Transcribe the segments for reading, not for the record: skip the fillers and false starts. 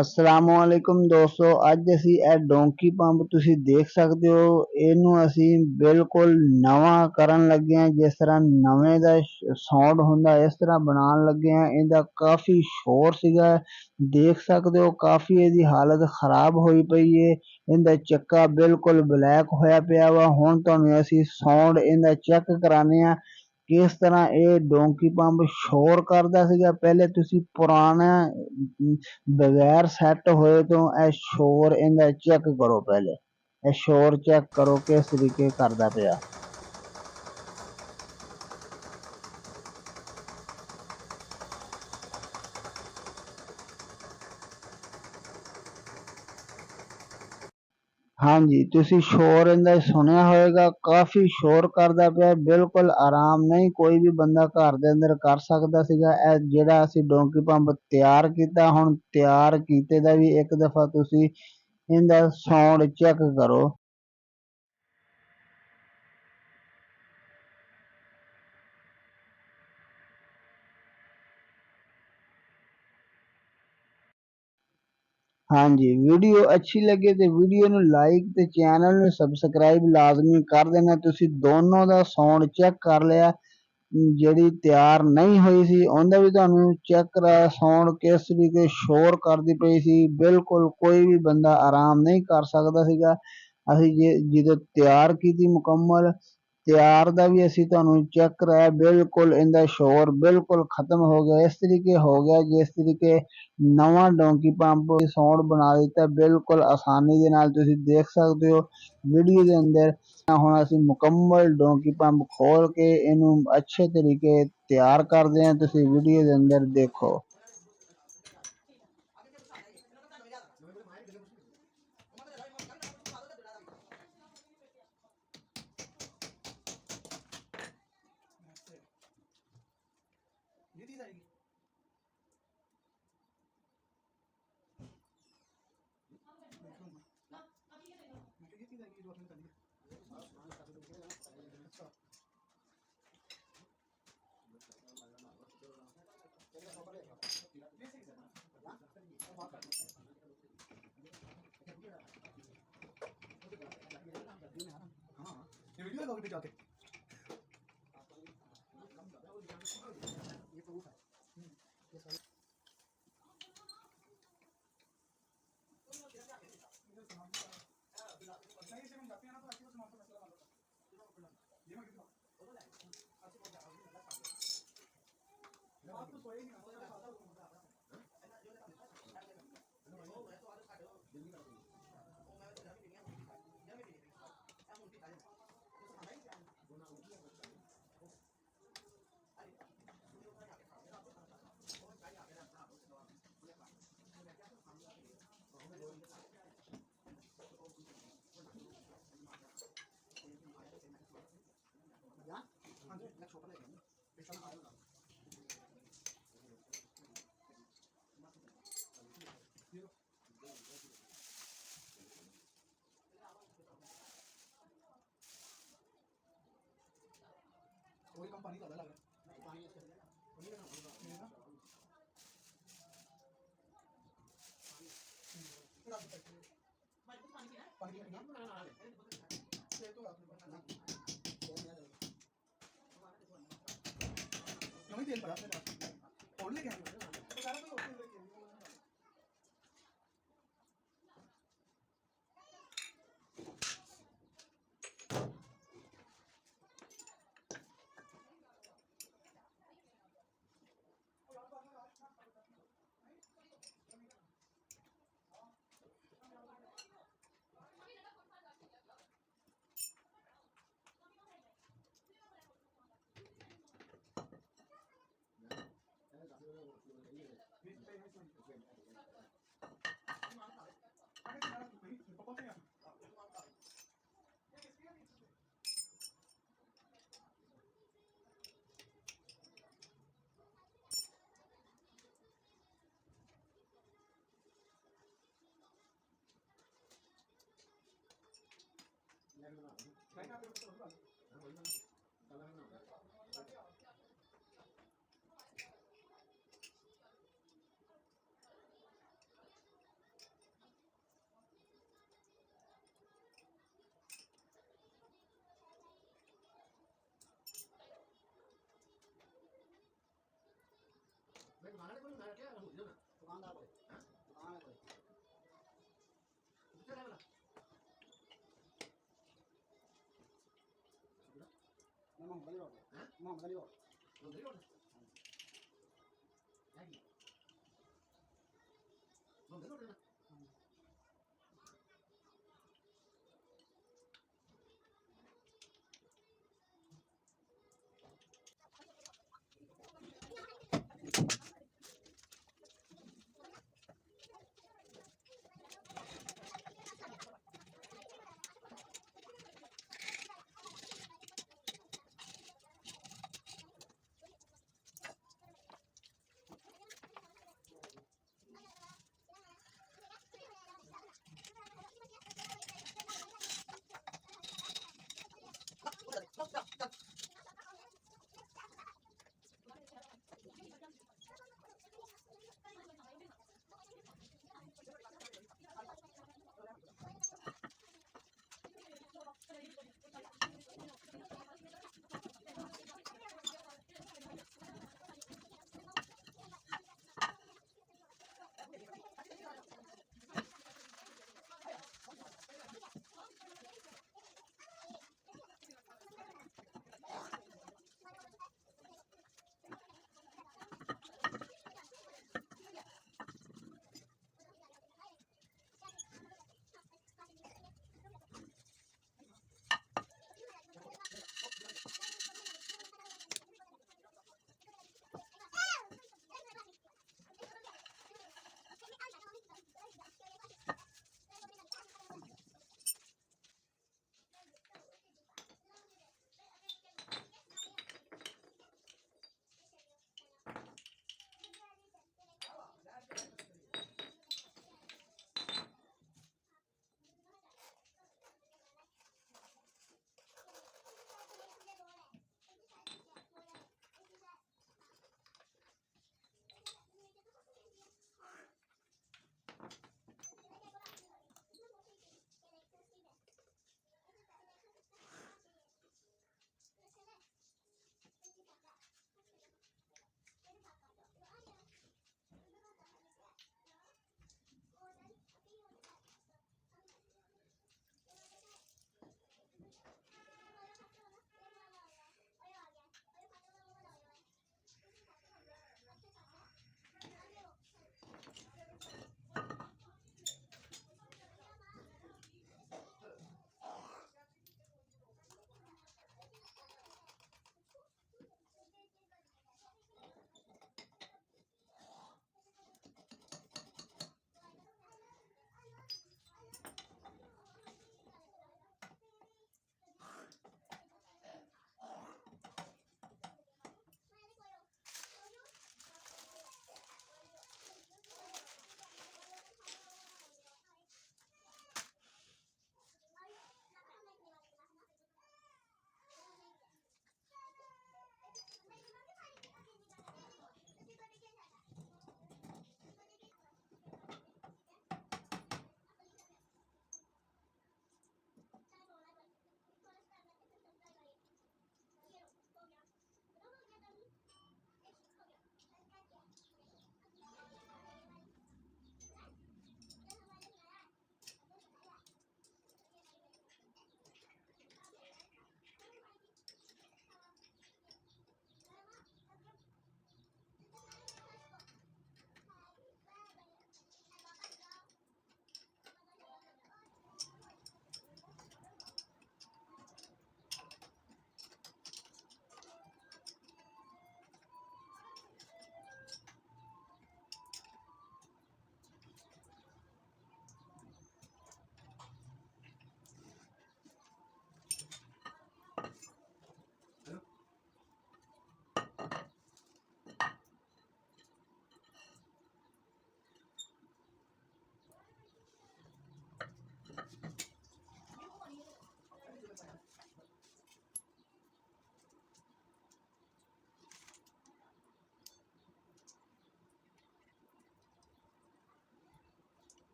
अस्सलामुअलैकुम दोस्तों, ਅੱਜ ਅਸੀਂ ਇਹ ਡੋਂਕੀ ਪੰਪ ਤੁਸੀਂ ਦੇਖ ਸਕਦੇ ਹੋ। ਇਹਨੂੰ ਅਸੀਂ ਬਿਲਕੁਲ ਨਵਾਂ ਕਰਨ ਲੱਗੇ ਹਾਂ। ਜਿਸ ਤਰ੍ਹਾਂ ਨਵੇਂ ਦਾ ਸਾਊਂਡ ਹੁੰਦਾ ਇਸ ਤਰ੍ਹਾਂ ਬਣਾਉਣ ਲੱਗੇ ਹਾਂ। ਇਹਦਾ ਕਾਫੀ ਸ਼ੋਰ ਸੀਗਾ, ਦੇਖ ਸਕਦੇ ਹੋ। ਕਾਫੀ ਇਹਦੀ ਹਾਲਤ ਖਰਾਬ ਹੋਈ ਪਈ ਹੈ। ਇਹਦਾ ਚੱਕਾ ਬਿਲਕੁਲ ਬਲੈਕ ਹੋਇਆ ਪਿਆ ਵਾ। ਹੁਣ ਤੁਹਾਨੂੰ ਅਸੀਂ ਸਾਊਂਡ ਇਹਦਾ ਚੈੱਕ ਕਰਾਉਂਦੇ ਹਾਂ ਕਿਸ ਤਰ੍ਹਾਂ ਇਹ ਡੋਂਕੀ ਪੰਪ ਸ਼ੋਰ ਕਰਦਾ ਸੀਗਾ। ਪਹਿਲੇ ਤੁਸੀਂ ਪੁਰਾਣਾ बगैर सैट होए तो ਇਹ ਸ਼ੋਰ ਇਹਦਾ ਚੈੱਕ ਕਰੋ। ਪਹਿਲੇ ਇਹ ਸ਼ੋਰ ਚੈੱਕ ਕਰੋ ਕਿਸ ਤਰੀਕੇ ਕਰਦਾ ਪਿਆ। ਹਾਂਜੀ, ਤੁਸੀਂ ਸ਼ੋਰ ਇਹਦਾ ਸੁਣਿਆ ਹੋਏਗਾ, ਕਾਫੀ ਸ਼ੋਰ ਕਰਦਾ ਪਿਆ। ਬਿਲਕੁਲ ਆਰਾਮ ਨਹੀਂ ਕੋਈ ਵੀ ਬੰਦਾ ਘਰ ਦੇ ਅੰਦਰ ਕਰ ਸਕਦਾ ਸੀਗਾ। ਇਹ ਜਿਹੜਾ ਅਸੀਂ ਡੋਂਕੀ ਪੰਪ ਤਿਆਰ ਕੀਤਾ, ਹੁਣ ਤਿਆਰ ਕੀਤੇ ਦਾ ਵੀ ਇੱਕ ਦਫਾ ਤੁਸੀਂ ਇਹਦਾ ਸਾਊਂਡ ਚੈੱਕ ਕਰੋ। हाँ जी, वीडियो अच्छी लगे तो वीडियो ਨੂੰ ਲਾਈਕ ਤੇ ਚੈਨਲ ਨੂੰ ਸਬਸਕ੍ਰਾਈਬ ਲਾਜ਼ਮੀ ਕਰ ਦੇਣਾ। ਤੁਸੀਂ ਦੋਨੋਂ ਦਾ ਸਾਊਂਡ ਚੈੱਕ ਕਰ ਲਿਆ। ਜਿਹੜੀ ਤਿਆਰ ਨਹੀਂ ਹੋਈ ਸੀ ਉਹਦਾ ਵੀ ਤੁਹਾਨੂੰ ਚੈੱਕ ਕਰਾਇਆ, ਸਾਊਂਡ ਕਿਸ ਤਰੀਕੇ ਸ਼ੋਰ ਕਰਦੀ ਪਈ ਸੀ। ਬਿਲਕੁਲ ਕੋਈ ਵੀ ਬੰਦਾ ਆਰਾਮ ਨਹੀਂ ਕਰ ਸਕਦਾ ਸੀਗਾ। ਅਸੀਂ ਜਦੋਂ ਤਿਆਰ ਕੀਤੀ ਮੁਕੰਮਲ, ਤਿਆਰ ਦਾ ਵੀ ਅਸੀਂ ਤੁਹਾਨੂੰ ਚੈੱਕ ਕਰਾਇਆ। ਬਿਲकुल ਇਹਦਾ ਸ਼ੋਰ ਬਿਲकुल ਖਤਮ ਹੋ ਗਿਆ। ਇਸ ਤਰੀਕੇ ਹੋ ਗਿਆ ਜਿਸ ਤਰੀਕੇ ਨਵਾਂ ਡੋਂਕੀ ਪੰਪ ਸਾਊਂਡ ਬਣਾ ਦਿੱਤਾ। ਬਿਲकुल ਆਸਾਨੀ ਦੇ ਨਾਲ ਤੁਸੀਂ ਦੇਖ ਸਕਦੇ ਹੋ ਵੀਡੀਓ ਦੇ ਅੰਦਰ। ਹੁਣ ਅਸੀਂ ਮੁਕੰਮਲ ਡੋਂਕੀ ਪੰਪ ਖੋਲ ਕੇ ਇਹਨੂੰ ਅੱਛੇ ਤਰੀਕੇ ਤਿਆਰ ਕਰਦੇ ਹਾਂ। ਤੁਸੀਂ ਵੀਡੀਓ ਦੇ ਅੰਦਰ ਦੇਖੋ। कोई कम पानी ज्यादा लग रहा है, पानी इसके तेल पड़ा और लेके दुकानदार बोले दुकान है कोई मैं मोहम्मद अली रोड मोहम्मद अली रोड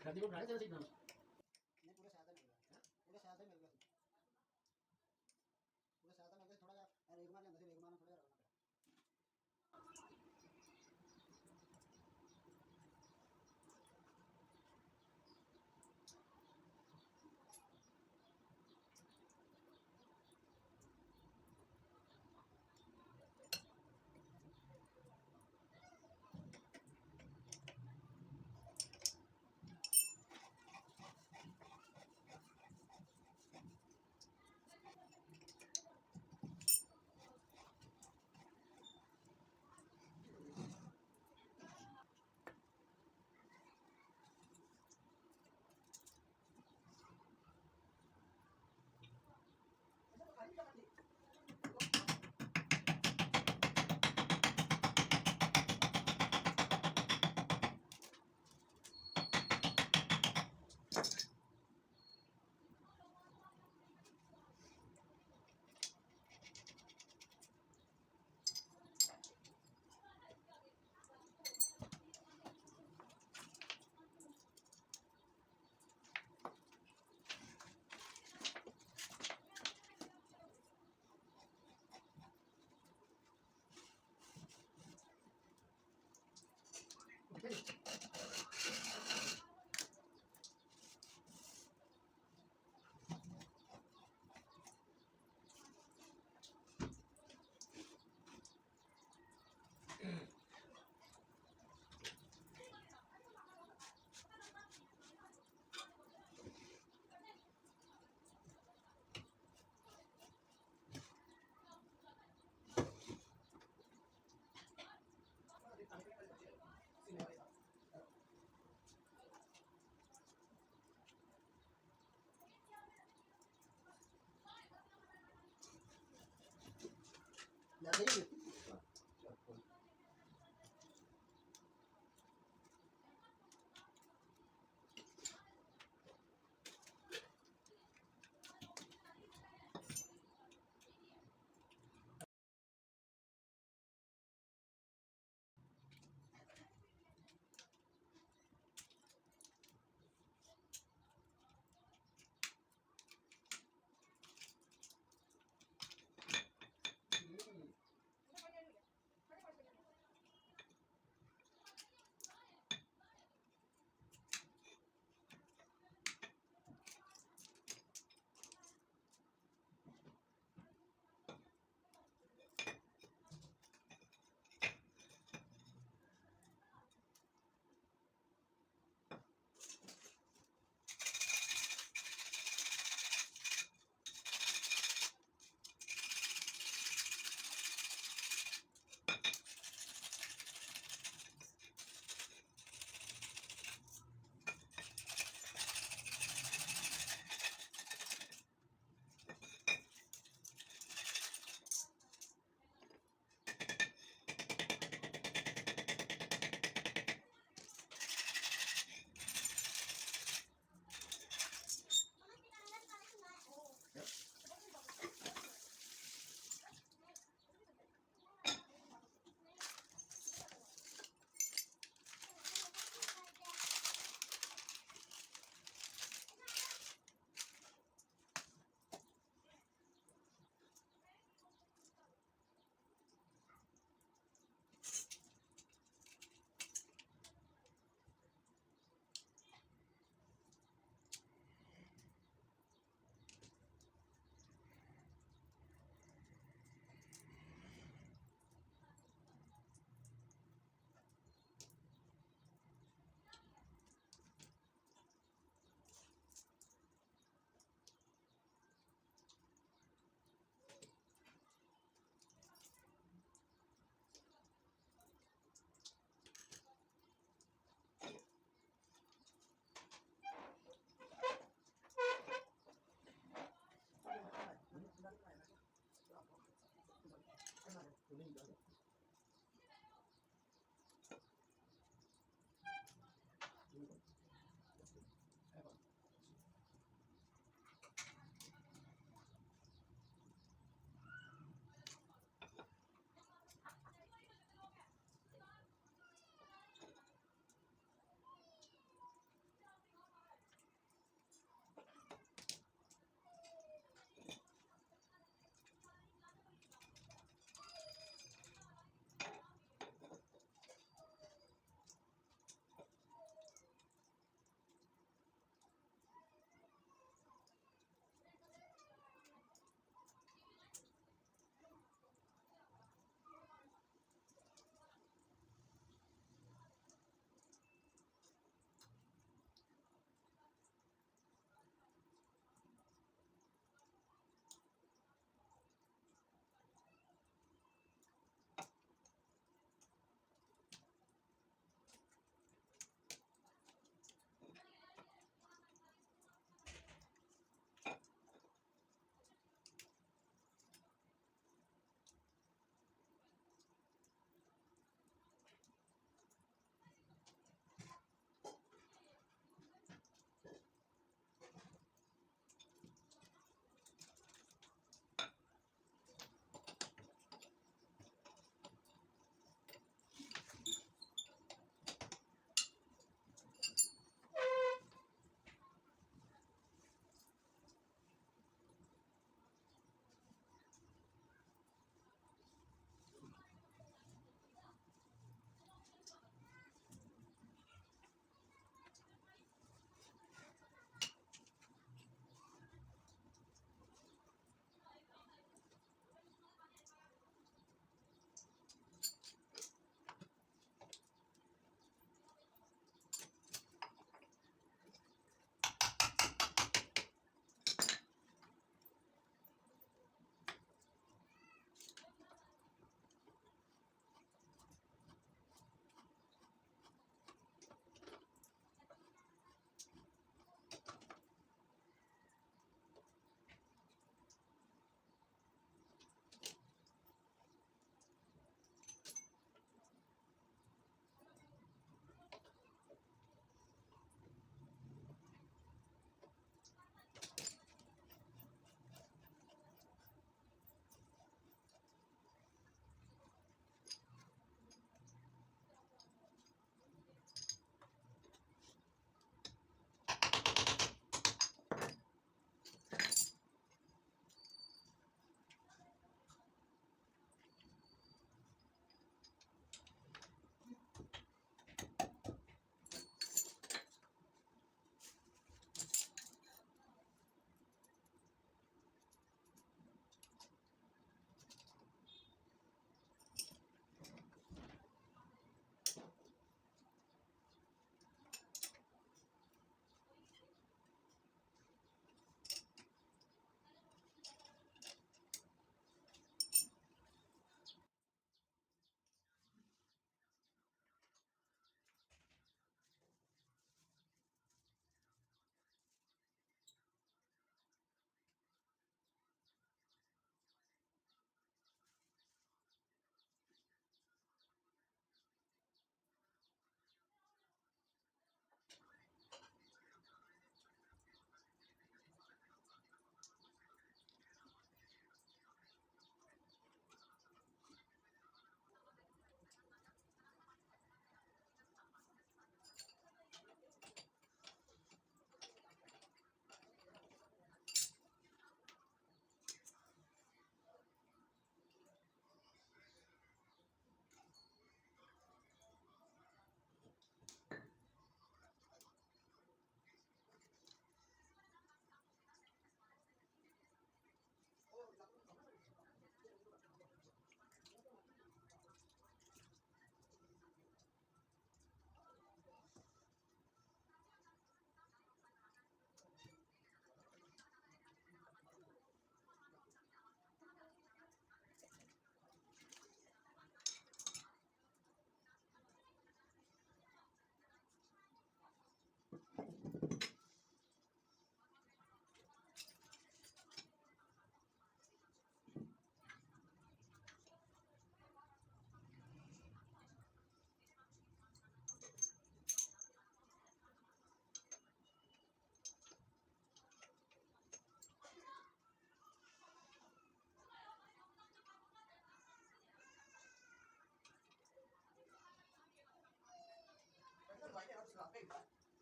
शादी को बनाया चल सीखना नहीं पूरे साथ में मिल गया पूरे साथ में मिल गया पूरे साथ में मिल गया थोड़ा सा रेगमा के अंदर से रेगमा में थोड़ा रहना पड़ा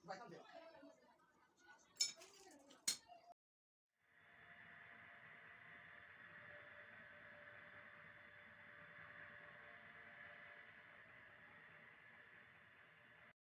Vai, tá vendo?